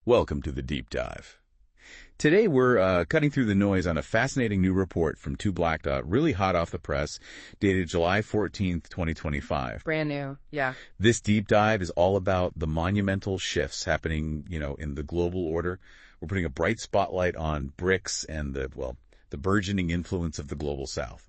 Welcome to the Deep Dive. Today we're cutting through the noise on a fascinating new report from 2 Black Dot, really hot off the press, dated July 14th, 2025. Brand new, yeah. This deep dive is all about the monumental shifts happening, in the global order. We're putting a bright spotlight on BRICS and the burgeoning influence of the global south.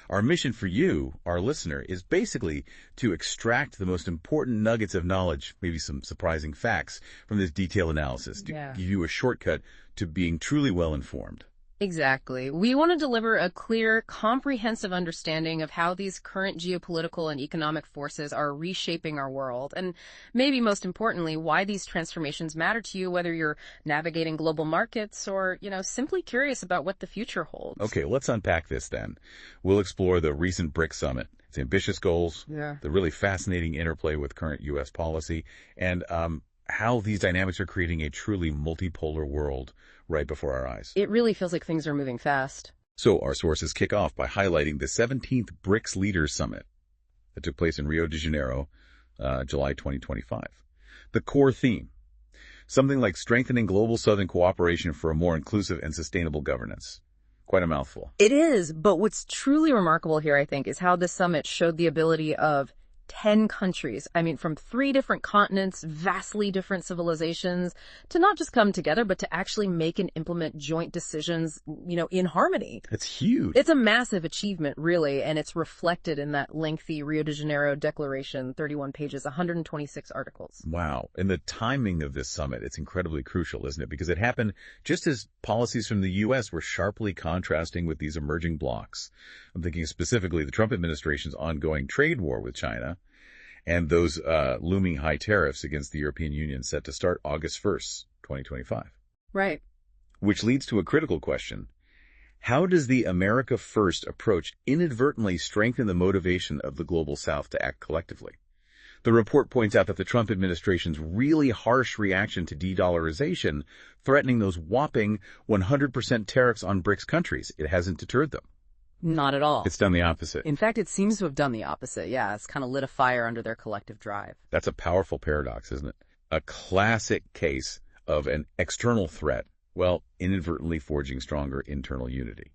Our mission for you, our listener, is basically to extract the most important nuggets of knowledge, maybe some surprising facts, from this detailed analysis to give you a shortcut to being truly well-informed. Exactly. We want to deliver a clear, comprehensive understanding of how these current geopolitical and economic forces are reshaping our world, and maybe most importantly, why these transformations matter to you, whether you're navigating global markets or, simply curious about what the future holds. Okay, let's unpack this then. We'll explore the recent BRICS summit, its ambitious goals, the really fascinating interplay with current U.S. policy, and how these dynamics are creating a truly multipolar world right before our eyes. It really feels like things are moving fast. So our sources kick off by highlighting the 17th BRICS Leaders Summit that took place in Rio de Janeiro, July 2025. The core theme, something like strengthening global southern cooperation for a more inclusive and sustainable governance. Quite a mouthful. It is, but what's truly remarkable here, I think, is how this summit showed the ability of 10 countries, from 3 different continents, vastly different civilizations, to not just come together, but to actually make and implement joint decisions, in harmony. It's huge. It's a massive achievement, really, and it's reflected in that lengthy Rio de Janeiro declaration, 31 pages, 126 articles. Wow. And the timing of this summit, it's incredibly crucial, isn't it? Because it happened just as policies from the U.S. were sharply contrasting with these emerging blocs. I'm thinking specifically the Trump administration's ongoing trade war with China, and those looming high tariffs against the European Union set to start August 1st, 2025. Right. Which leads to a critical question. How does the America First approach inadvertently strengthen the motivation of the global south to act collectively? The report points out that the Trump administration's really harsh reaction to de-dollarization, threatening those whopping 100% tariffs on BRICS countries, it hasn't deterred them. Not at all. It's done the opposite. In fact, it seems to have done the opposite. Yeah, it's kind of lit a fire under their collective drive. That's a powerful paradox, isn't it? A classic case of an external threat, inadvertently forging stronger internal unity.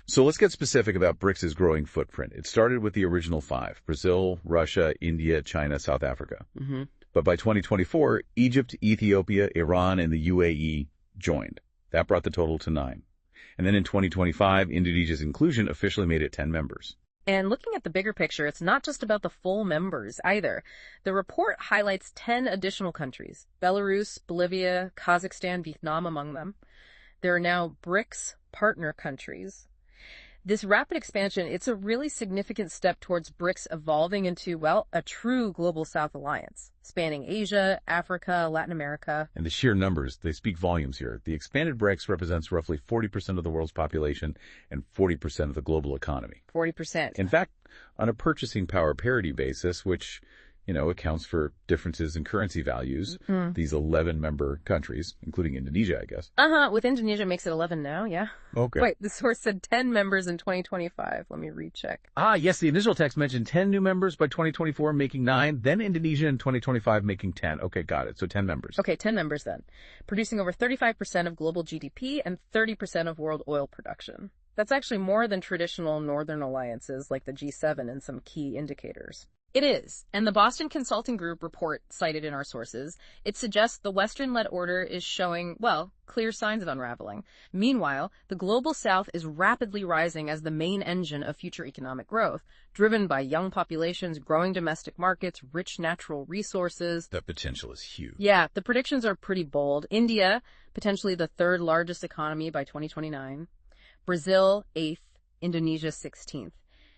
So let's get specific about BRICS' growing footprint. It started with the original 5, Brazil, Russia, India, China, South Africa. Mm-hmm. But by 2024, Egypt, Ethiopia, Iran, and the UAE joined. That brought the total to 9. And then in 2025, Indonesia's inclusion officially made it 10 members. And looking at the bigger picture, it's not just about the full members either. The report highlights 10 additional countries, Belarus, Bolivia, Kazakhstan, Vietnam among them. There are now BRICS partner countries. This rapid expansion, it's a really significant step towards BRICS evolving into, a true global south alliance, spanning Asia, Africa, Latin America. And the sheer numbers, they speak volumes here. The expanded BRICS represents roughly 40% of the world's population and 40% of the global economy. 40%. In fact, on a purchasing power parity basis, which accounts for differences in currency values, these 11-member countries, including Indonesia, I guess. With Indonesia makes it 11 now, yeah. Okay. Wait, the source said 10 members in 2025. Let me recheck. Yes, the initial text mentioned 10 new members by 2024, making 9, then Indonesia in 2025, making 10. Okay, got it. So 10 members. Okay, 10 members then. Producing over 35% of global GDP and 30% of world oil production. That's actually more than traditional northern alliances like the G7 in some key indicators. It is, and the Boston Consulting Group report cited in our sources, it suggests the Western-led order is showing, clear signs of unraveling. Meanwhile, the global south is rapidly rising as the main engine of future economic growth, driven by young populations, growing domestic markets, rich natural resources. The potential is huge. Yeah, the predictions are pretty bold. India, potentially the 3rd largest economy by 2029. Brazil, 8th. Indonesia, 16th.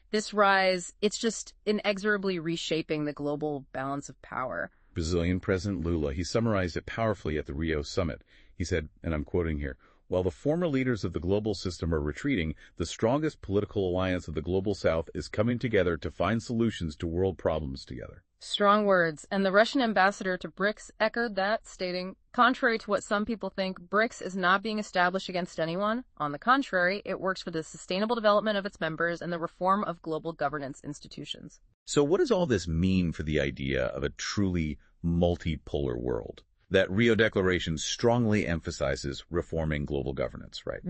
This rise, it's just inexorably reshaping the global balance of power. Brazilian President Lula, he summarized it powerfully at the Rio summit. He said, and I'm quoting here, "While the former leaders of the global system are retreating, the strongest political alliance of the global south is coming together to find solutions to world problems together." Strong words, and the Russian ambassador to BRICS echoed that, stating, contrary to what some people think, BRICS is not being established against anyone. On the contrary, it works for the sustainable development of its members and the reform of global governance institutions. So what does all this mean for the idea of a truly multipolar world? That Rio Declaration strongly emphasizes reforming global governance, right?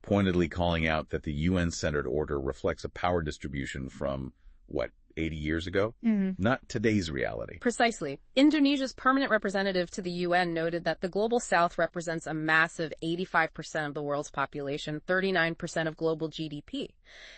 Pointedly calling out that the UN-centered order reflects a power distribution from, 80 years ago? Not today's reality. Precisely. Indonesia's permanent representative to the UN noted that the Global South represents a massive 85% of the world's population, 39% of global GDP.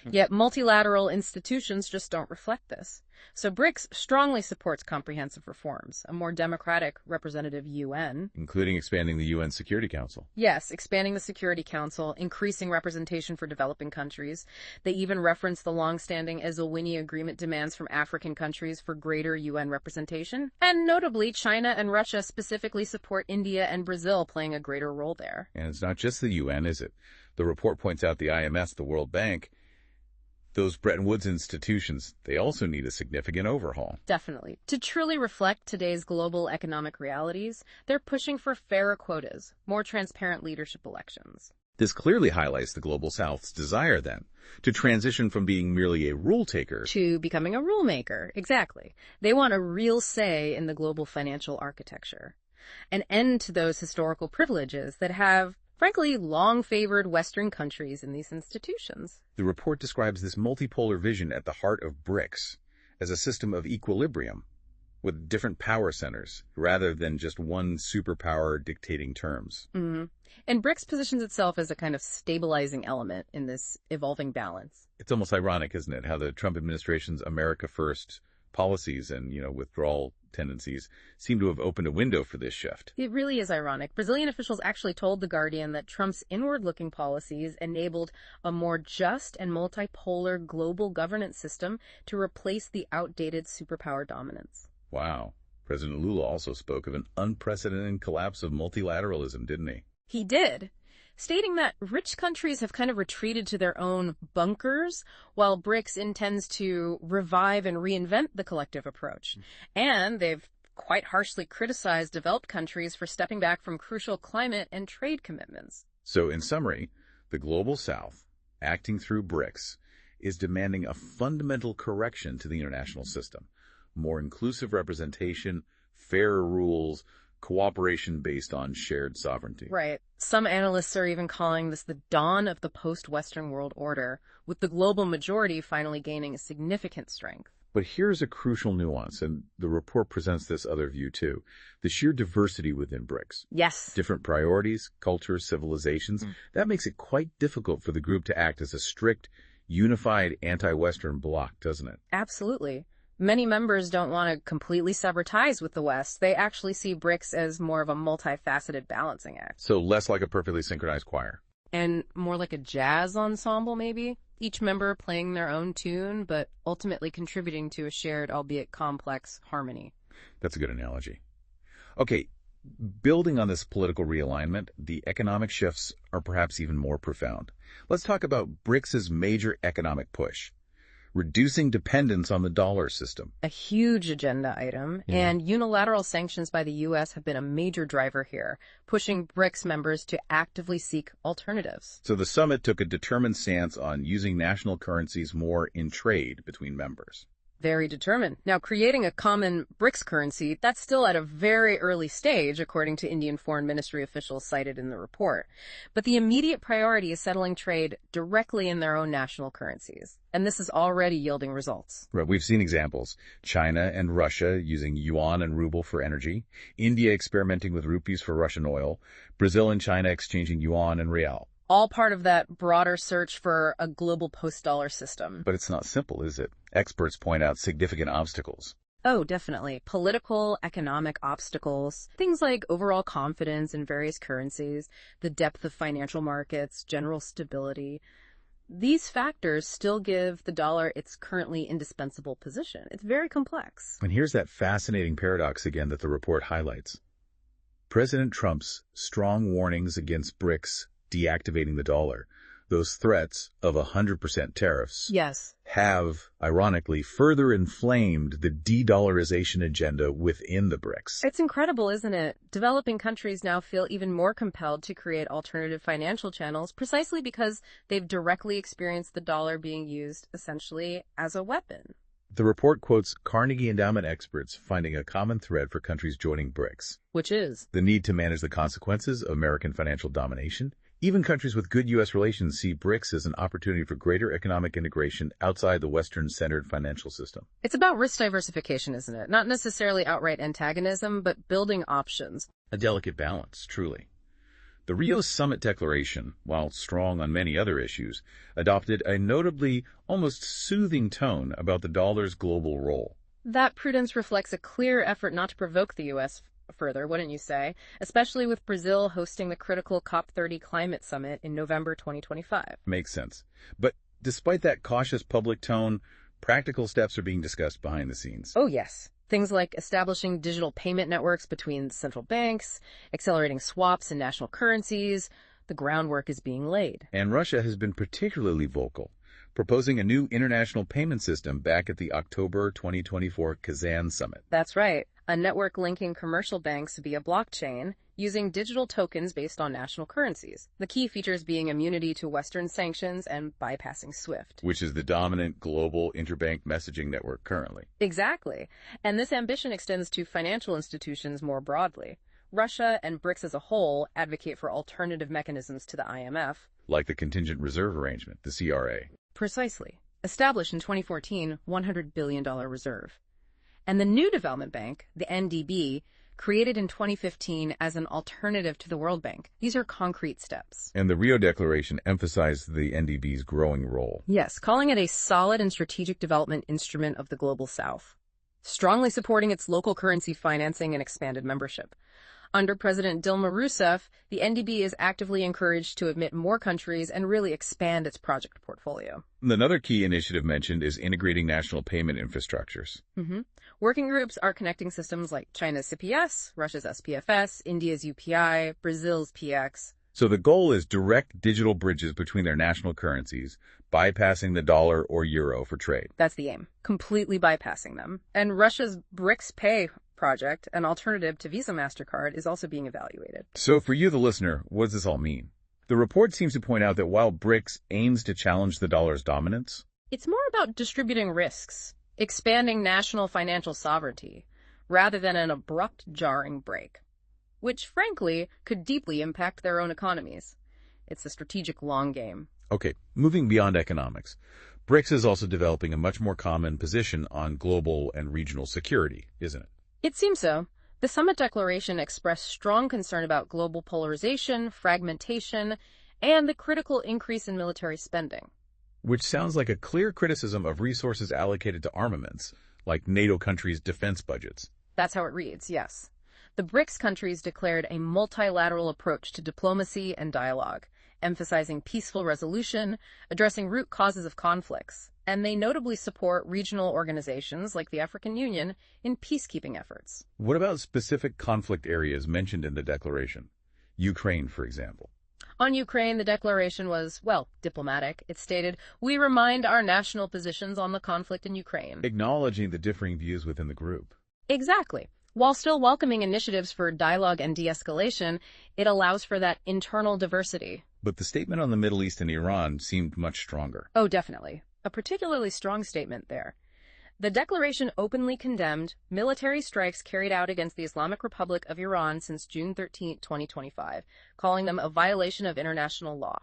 Yet multilateral institutions just don't reflect this. So BRICS strongly supports comprehensive reforms, a more democratic representative UN. Including expanding the UN Security Council. Yes, expanding the Security Council, increasing representation for developing countries. They even reference the long-standing Eswatini Agreement demands from African countries for greater UN representation. And notably, China and Russia specifically support India and Brazil playing a greater role there. And it's not just the UN, is it? The report points out the IMF, the World Bank, those Bretton Woods institutions, they also need a significant overhaul. Definitely. To truly reflect today's global economic realities, they're pushing for fairer quotas, more transparent leadership elections. This clearly highlights the Global South's desire, then, to transition from being merely a rule taker to becoming a rule maker. Exactly. They want a real say in the global financial architecture. An end to those historical privileges that have, frankly, long favored Western countries in these institutions. The report describes this multipolar vision at the heart of BRICS as a system of equilibrium with different power centers rather than just one superpower dictating terms. And BRICS positions itself as a kind of stabilizing element in this evolving balance. It's almost ironic, isn't it, how the Trump administration's America First policies and, withdrawal tendencies seem to have opened a window for this shift. It really is ironic. Brazilian officials actually told The Guardian that Trump's inward-looking policies enabled a more just and multipolar global governance system to replace the outdated superpower dominance. Wow. President Lula also spoke of an unprecedented collapse of multilateralism, didn't he? He did, stating that rich countries have kind of retreated to their own bunkers, while BRICS intends to revive and reinvent the collective approach. And they've quite harshly criticized developed countries for stepping back from crucial climate and trade commitments. So, in summary, the Global South, acting through BRICS, is demanding a fundamental correction to the international system. More inclusive representation, fairer rules, cooperation based on shared sovereignty. Right. Some analysts are even calling this the dawn of the post-Western world order, with the global majority finally gaining significant strength. But here's a crucial nuance, and the report presents this other view too. The sheer diversity within BRICS. Yes. Different priorities, cultures, civilizations. That makes it quite difficult for the group to act as a strict, unified anti-Western bloc, doesn't it? Absolutely. Many members don't want to completely sever ties with the West. They actually see BRICS as more of a multifaceted balancing act. So less like a perfectly synchronized choir. And more like a jazz ensemble, maybe? Each member playing their own tune, but ultimately contributing to a shared, albeit complex, harmony. That's a good analogy. Okay, building on this political realignment, the economic shifts are perhaps even more profound. Let's talk about BRICS's major economic push. Reducing dependence on the dollar system. A huge agenda item, and unilateral sanctions by the U.S. have been a major driver here, pushing BRICS members to actively seek alternatives. So the summit took a determined stance on using national currencies more in trade between members. Very determined. Now, creating a common BRICS currency, that's still at a very early stage, according to Indian Foreign Ministry officials cited in the report. But the immediate priority is settling trade directly in their own national currencies. And this is already yielding results. Right, we've seen examples. China and Russia using yuan and ruble for energy, India experimenting with rupees for Russian oil, Brazil and China exchanging yuan and real. All part of that broader search for a global post-dollar system. But it's not simple, is it? Experts point out significant obstacles. Oh, definitely. Political, economic obstacles, things like overall confidence in various currencies, the depth of financial markets, general stability. These factors still give the dollar its currently indispensable position. It's very complex. And here's that fascinating paradox again that the report highlights. President Trump's strong warnings against BRICS deactivating the dollar, those threats of 100% tariffs, yes, have, ironically, further inflamed the de-dollarization agenda within the BRICS. It's incredible, isn't it? Developing countries now feel even more compelled to create alternative financial channels precisely because they've directly experienced the dollar being used essentially as a weapon. The report quotes Carnegie Endowment experts finding a common thread for countries joining BRICS: Which is the need to manage the consequences of American financial domination. Even countries with good U.S. relations see BRICS as an opportunity for greater economic integration outside the Western-centered financial system. It's about risk diversification, isn't it? Not necessarily outright antagonism, but building options. A delicate balance, truly. The Rio Summit Declaration, while strong on many other issues, adopted a notably almost soothing tone about the dollar's global role. That prudence reflects a clear effort not to provoke the U.S. further, wouldn't you say? Especially with Brazil hosting the critical COP30 climate summit in November 2025. Makes sense. But despite that cautious public tone, practical steps are being discussed behind the scenes. Oh, yes. Things like establishing digital payment networks between central banks, accelerating swaps in national currencies. The groundwork is being laid. And Russia has been particularly vocal, proposing a new international payment system back at the October 2024 Kazan summit. That's right. A network linking commercial banks via blockchain using digital tokens based on national currencies. The key features being immunity to Western sanctions and bypassing SWIFT. Which is the dominant global interbank messaging network currently. Exactly. And this ambition extends to financial institutions more broadly. Russia and BRICS as a whole advocate for alternative mechanisms to the IMF. Like the Contingent Reserve Arrangement, the CRA. Precisely. Established in 2014, $100 billion reserve. And the new development bank, the NDB, created in 2015 as an alternative to the World Bank. These are concrete steps. And the Rio Declaration emphasized the NDB's growing role. Yes, calling it a solid and strategic development instrument of the Global South, strongly supporting its local currency financing and expanded membership. Under President Dilma Rousseff, the NDB is actively encouraged to admit more countries and really expand its project portfolio. Another key initiative mentioned is integrating national payment infrastructures. Working groups are connecting systems like China's CPS, Russia's SPFS, India's UPI, Brazil's PX. So the goal is direct digital bridges between their national currencies, bypassing the dollar or euro for trade. That's the aim, completely bypassing them. And Russia's BRICS Pay project, an alternative to Visa MasterCard, is also being evaluated. So for you, the listener, what does this all mean? The report seems to point out that while BRICS aims to challenge the dollar's dominance, it's more about distributing risks, expanding national financial sovereignty, rather than an abrupt, jarring break, which, frankly, could deeply impact their own economies. It's a strategic long game. Okay, moving beyond economics, BRICS is also developing a much more common position on global and regional security, isn't it? It seems so. The summit declaration expressed strong concern about global polarization, fragmentation, and the critical increase in military spending. Which sounds like a clear criticism of resources allocated to armaments, like NATO countries' defense budgets. That's how it reads, yes. The BRICS countries declared a multilateral approach to diplomacy and dialogue, emphasizing peaceful resolution, addressing root causes of conflicts, and they notably support regional organizations like the African Union in peacekeeping efforts. What about specific conflict areas mentioned in the declaration? Ukraine, for example. On Ukraine, the declaration was, well, diplomatic. It stated, "We remind our national positions on the conflict in Ukraine." Acknowledging the differing views within the group. Exactly. While still welcoming initiatives for dialogue and de-escalation, it allows for that internal diversity. But the statement on the Middle East and Iran seemed much stronger. Oh, definitely. A particularly strong statement there. The declaration openly condemned military strikes carried out against the Islamic Republic of Iran since June 13, 2025, calling them a violation of international law.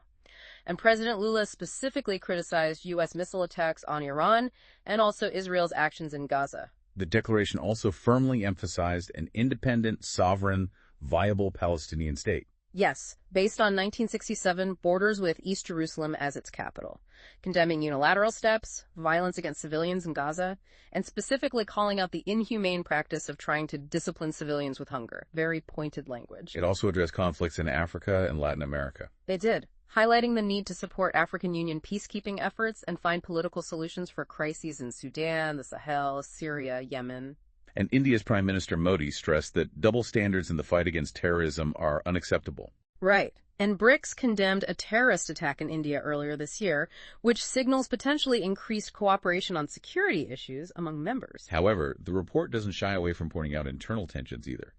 And President Lula specifically criticized U.S. missile attacks on Iran and also Israel's actions in Gaza. The declaration also firmly emphasized an independent, sovereign, viable Palestinian state. Yes, based on 1967 borders with East Jerusalem as its capital, condemning unilateral steps, violence against civilians in Gaza, and specifically calling out the inhumane practice of trying to discipline civilians with hunger. Very pointed language. It also addressed conflicts in Africa and Latin America. They did, highlighting the need to support African Union peacekeeping efforts and find political solutions for crises in Sudan, the Sahel, Syria, Yemen. And India's Prime Minister Modi stressed that double standards in the fight against terrorism are unacceptable. Right. And BRICS condemned a terrorist attack in India earlier this year, which signals potentially increased cooperation on security issues among members. However, the report doesn't shy away from pointing out internal tensions either.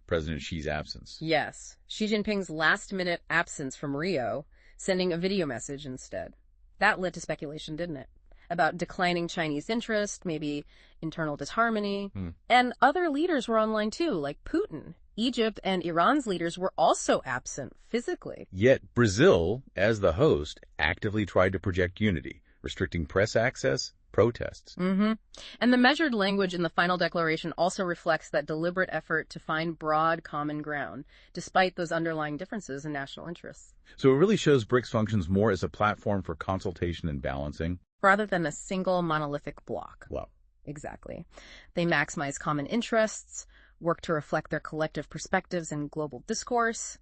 President Xi's absence. Yes. Xi Jinping's last-minute absence from Rio, sending a video message instead. That led to speculation, didn't it? about declining Chinese interest, maybe internal disharmony. And other leaders were online too, like Putin. Egypt and Iran's leaders were also absent physically. Yet Brazil, as the host, actively tried to project unity, restricting press access, protests. And the measured language in the final declaration also reflects that deliberate effort to find broad common ground, despite those underlying differences in national interests. So it really shows BRICS functions more as a platform for consultation and balancing, rather than a single monolithic bloc. Wow. Exactly. They maximize common interests, work to reflect their collective perspectives in global discourse,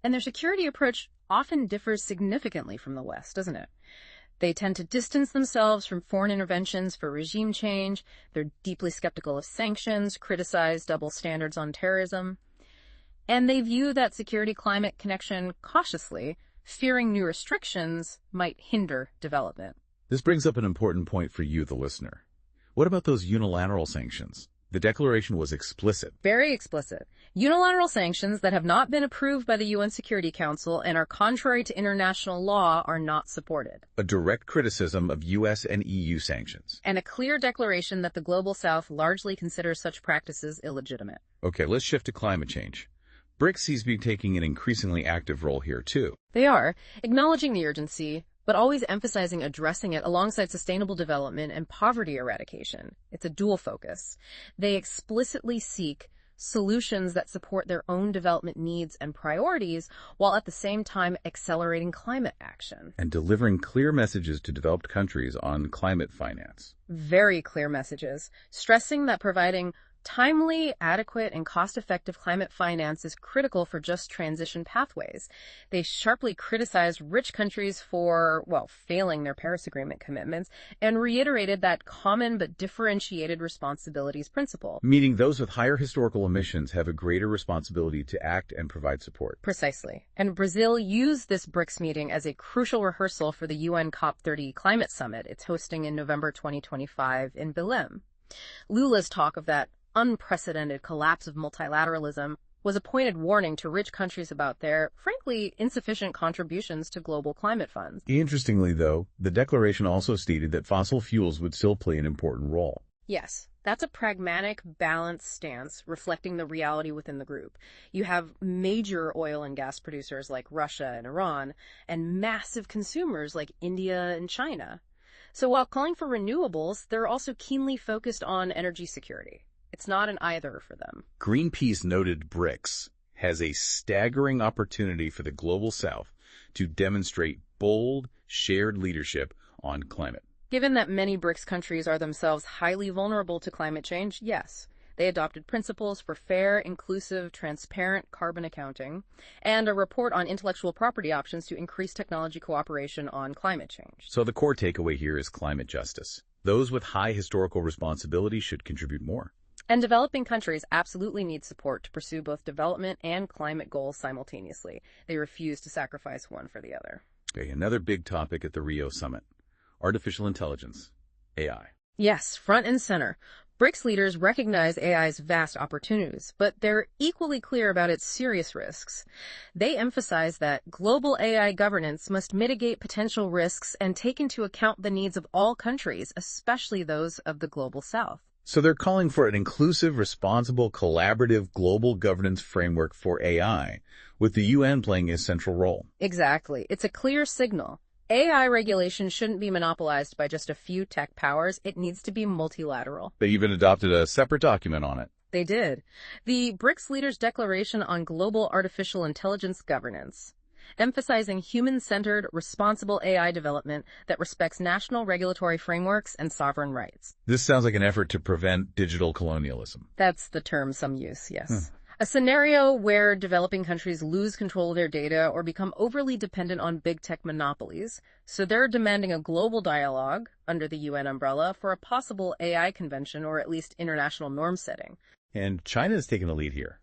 and their security approach often differs significantly from the West, doesn't it? They tend to distance themselves from foreign interventions for regime change. They're deeply skeptical of sanctions, criticize double standards on terrorism. And they view that security climate connection cautiously, fearing new restrictions might hinder development. This brings up an important point for you, the listener. What about those unilateral sanctions? The declaration was explicit. Very explicit. Unilateral sanctions that have not been approved by the UN Security Council and are contrary to international law are not supported. A direct criticism of U.S. and EU sanctions. And a clear declaration that the Global South largely considers such practices illegitimate. Okay, let's shift to climate change. BRICS seems to be taking an increasingly active role here, too. They are, acknowledging the urgency, but always emphasizing addressing it alongside sustainable development and poverty eradication. It's a dual focus. They explicitly seek solutions that support their own development needs and priorities, while at the same time accelerating climate action. And delivering clear messages to developed countries on climate finance. Very clear messages, stressing that providing timely, adequate, and cost-effective climate finance is critical for just transition pathways. They sharply criticized rich countries for, failing their Paris Agreement commitments, and reiterated that common but differentiated responsibilities principle. Meaning those with higher historical emissions have a greater responsibility to act and provide support. Precisely. And Brazil used this BRICS meeting as a crucial rehearsal for the UN COP30 Climate Summit it's hosting in November 2025 in Belém. Lula's talk of that unprecedented collapse of multilateralism was a pointed warning to rich countries about their, frankly, insufficient contributions to global climate funds. Interestingly, though, the declaration also stated that fossil fuels would still play an important role. Yes, that's a pragmatic, balanced stance reflecting the reality within the group. You have major oil and gas producers like Russia and Iran, and massive consumers like India and China. So while calling for renewables, they're also keenly focused on energy security. It's not an either for them. Greenpeace noted BRICS has a staggering opportunity for the Global South to demonstrate bold, shared leadership on climate. Given that many BRICS countries are themselves highly vulnerable to climate change, yes. They adopted principles for fair, inclusive, transparent carbon accounting, and a report on intellectual property options to increase technology cooperation on climate change. So the core takeaway here is climate justice. Those with high historical responsibility should contribute more. And developing countries absolutely need support to pursue both development and climate goals simultaneously. They refuse to sacrifice one for the other. Okay, another big topic at the Rio Summit. Artificial intelligence, AI. Yes, front and center. BRICS leaders recognize AI's vast opportunities, but they're equally clear about its serious risks. They emphasize that global AI governance must mitigate potential risks and take into account the needs of all countries, especially those of the Global South. So they're calling for an inclusive, responsible, collaborative global governance framework for AI, with the UN playing a central role. Exactly. It's a clear signal. AI regulation shouldn't be monopolized by just a few tech powers. It needs to be multilateral. They even adopted a separate document on it. They did. The BRICS Leaders' Declaration on Global Artificial Intelligence Governance, emphasizing human-centered, responsible AI development that respects national regulatory frameworks and sovereign rights. This sounds like an effort to prevent digital colonialism. That's the term some use, yes. A scenario where developing countries lose control of their data or become overly dependent on big tech monopolies, so they're demanding a global dialogue under the UN umbrella for a possible AI convention or at least international norm setting. And China has taken a lead here,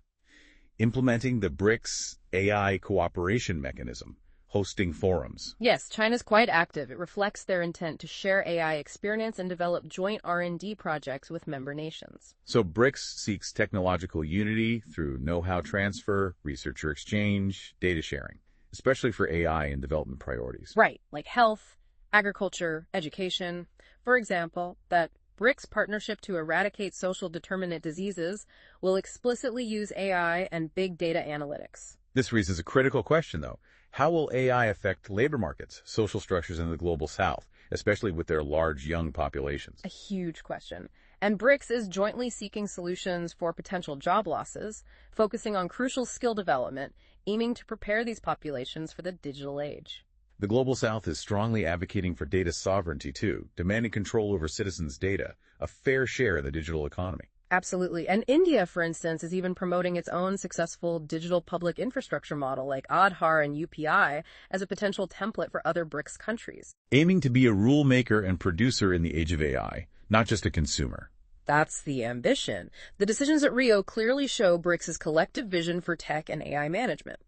implementing the BRICS AI cooperation mechanism, hosting forums. Yes, China's quite active. It reflects their intent to share AI experience and develop joint R&D projects with member nations. So BRICS seeks technological unity through know-how transfer, researcher exchange, data sharing, especially for AI and development priorities. Right, like health, agriculture, education. For example, that BRICS partnership to eradicate social determinant diseases will explicitly use AI and big data analytics. This raises a critical question, though. How will AI affect labor markets, social structures in the global south, especially with their large young populations? A huge question. And BRICS is jointly seeking solutions for potential job losses, focusing on crucial skill development, aiming to prepare these populations for the digital age. The global south is strongly advocating for data sovereignty, too, demanding control over citizens' data, a fair share of the digital economy. Absolutely. And India, for instance, is even promoting its own successful digital public infrastructure model like Aadhaar and UPI as a potential template for other BRICS countries. Aiming to be a rule maker and producer in the age of AI, not just a consumer. That's the ambition. The decisions at Rio clearly show BRICS' collective vision for tech and AI management.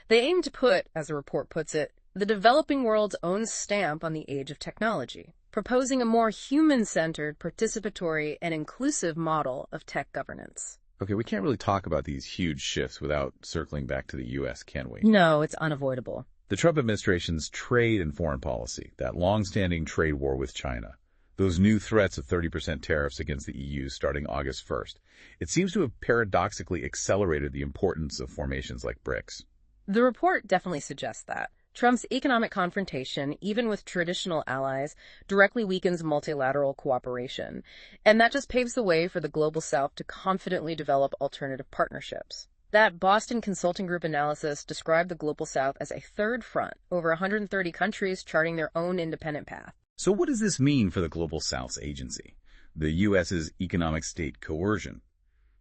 They aim to put, as the report puts it, the developing world's own stamp on the age of technology, proposing a more human-centered, participatory, and inclusive model of tech governance. Okay, we can't really talk about these huge shifts without circling back to the U.S., can we? No, it's unavoidable. The Trump administration's trade and foreign policy, that long-standing trade war with China, those new threats of 30% tariffs against the EU starting August 1st, it seems to have paradoxically accelerated the importance of formations like BRICS. The report definitely suggests that. Trump's economic confrontation, even with traditional allies, directly weakens multilateral cooperation. And that just paves the way for the Global South to confidently develop alternative partnerships. That Boston Consulting Group analysis described the Global South as a third front, over 130 countries charting their own independent path. So what does this mean for the Global South's agency? The U.S.'s economic state coercion?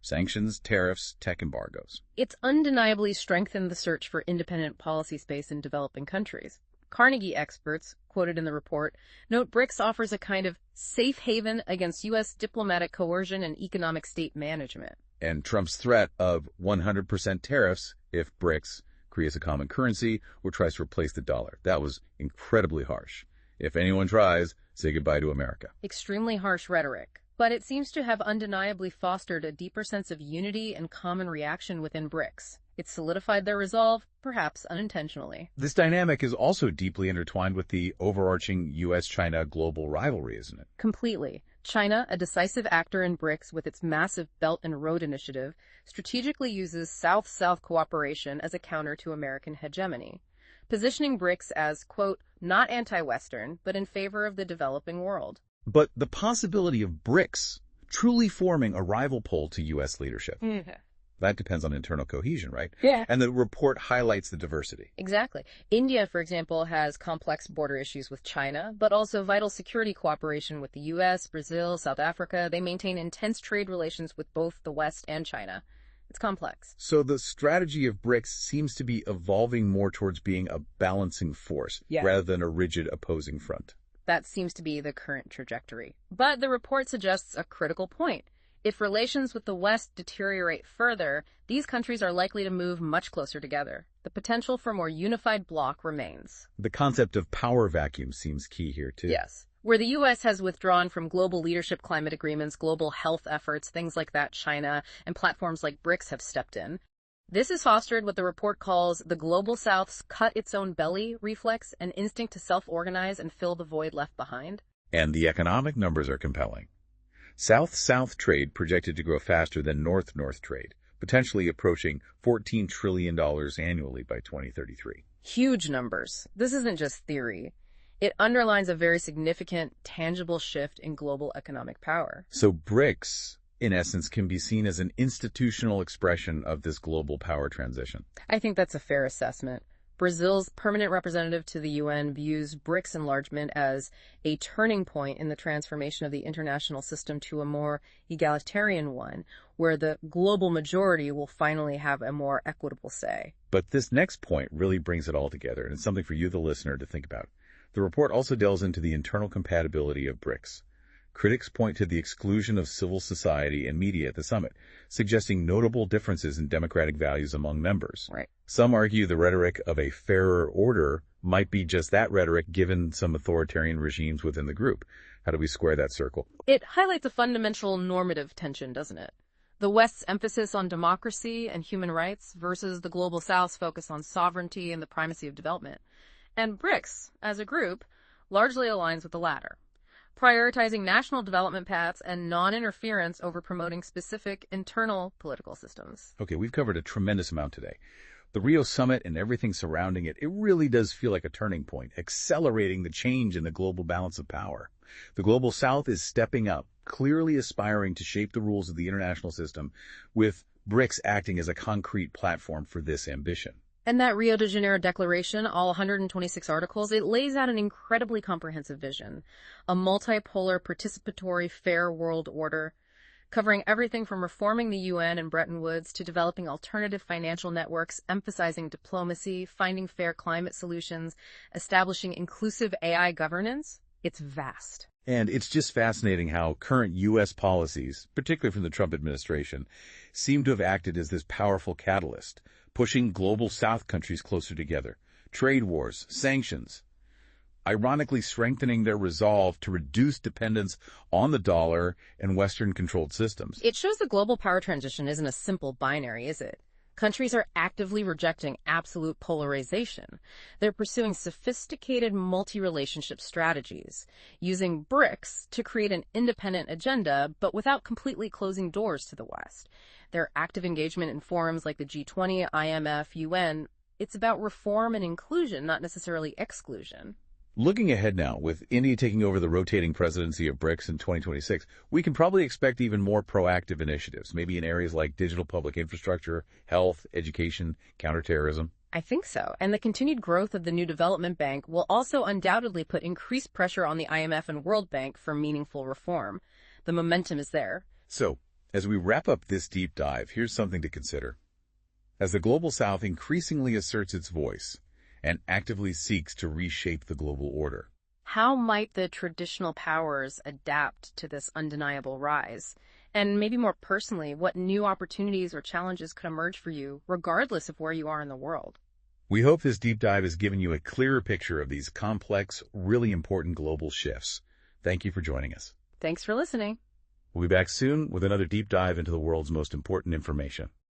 Sanctions, tariffs, tech embargoes. It's undeniably strengthened the search for independent policy space in developing countries. Carnegie experts, quoted in the report, note BRICS offers a kind of safe haven against U.S. diplomatic coercion and economic state management. And Trump's threat of 100% tariffs if BRICS creates a common currency or tries to replace the dollar. That was incredibly harsh. If anyone tries, say goodbye to America. Extremely harsh rhetoric. But it seems to have undeniably fostered a deeper sense of unity and common reaction within BRICS. It solidified their resolve, perhaps unintentionally. This dynamic is also deeply intertwined with the overarching U.S.-China global rivalry, isn't it? Completely. China, a decisive actor in BRICS with its massive Belt and Road Initiative, strategically uses South-South cooperation as a counter to American hegemony, positioning BRICS as, quote, not anti-Western, but in favor of the developing world. But the possibility of BRICS truly forming a rival pole to U.S. leadership, that depends on internal cohesion, right? Yeah. And the report highlights the diversity. Exactly. India, for example, has complex border issues with China, but also vital security cooperation with the U.S., Brazil, South Africa. They maintain intense trade relations with both the West and China. It's complex. So the strategy of BRICS seems to be evolving more towards being a balancing force rather than a rigid opposing front. That seems to be the current trajectory. But the report suggests a critical point. If relations with the West deteriorate further, these countries are likely to move much closer together. The potential for a more unified bloc remains. The concept of power vacuum seems key here, too. Yes. Where the U.S. has withdrawn from global leadership climate agreements, global health efforts, things like that, China, and platforms like BRICS have stepped in. This has fostered what the report calls the Global South's cut-its-own-belly reflex, an instinct to self-organize and fill the void left behind. And the economic numbers are compelling. South-South trade projected to grow faster than North-North trade, potentially approaching $14 trillion annually by 2033. Huge numbers. This isn't just theory. It underlines a very significant, tangible shift in global economic power. So BRICS, in essence, can be seen as an institutional expression of this global power transition. I think that's a fair assessment. Brazil's permanent representative to the UN views BRICS enlargement as a turning point in the transformation of the international system to a more egalitarian one, where the global majority will finally have a more equitable say. But this next point really brings it all together, and it's something for you, the listener, to think about. The report also delves into the internal compatibility of BRICS. Critics point to the exclusion of civil society and media at the summit, suggesting notable differences in democratic values among members. Right. Some argue the rhetoric of a fairer order might be just that rhetoric given some authoritarian regimes within the group. How do we square that circle? It highlights a fundamental normative tension, doesn't it? The West's emphasis on democracy and human rights versus the Global South's focus on sovereignty and the primacy of development. And BRICS, as a group, largely aligns with the latter, prioritizing national development paths and non-interference over promoting specific internal political systems. Okay, we've covered a tremendous amount today. The Rio summit and everything surrounding it, it really does feel like a turning point, accelerating the change in the global balance of power. The global south is stepping up, clearly aspiring to shape the rules of the international system, with BRICS acting as a concrete platform for this ambition. And that Rio de Janeiro Declaration, all 126 articles, it lays out an incredibly comprehensive vision. A multipolar, participatory, fair world order, covering everything from reforming the UN and Bretton Woods to developing alternative financial networks, emphasizing diplomacy, finding fair climate solutions, establishing inclusive AI governance. It's vast. And it's just fascinating how current U.S. policies, particularly from the Trump administration, seem to have acted as this powerful catalyst, pushing global South countries closer together. Trade wars, sanctions, ironically strengthening their resolve to reduce dependence on the dollar and Western-controlled systems. It shows the global power transition isn't a simple binary, is it? Countries are actively rejecting absolute polarization. They're pursuing sophisticated multi-relationship strategies, using BRICS to create an independent agenda, but without completely closing doors to the West. Their active engagement in forums like the G20, IMF, UN, it's about reform and inclusion, not necessarily exclusion. Looking ahead now, with India taking over the rotating presidency of BRICS in 2026, we can probably expect even more proactive initiatives, maybe in areas like digital public infrastructure, health, education, counterterrorism. I think so. And the continued growth of the new development bank will also undoubtedly put increased pressure on the IMF and World Bank for meaningful reform. The momentum is there. So, as we wrap up this deep dive, here's something to consider. As the Global South increasingly asserts its voice and actively seeks to reshape the global order, how might the traditional powers adapt to this undeniable rise? And maybe more personally, what new opportunities or challenges could emerge for you, regardless of where you are in the world? We hope this deep dive has given you a clearer picture of these complex, really important global shifts. Thank you for joining us. Thanks for listening. We'll be back soon with another deep dive into the world's most important information.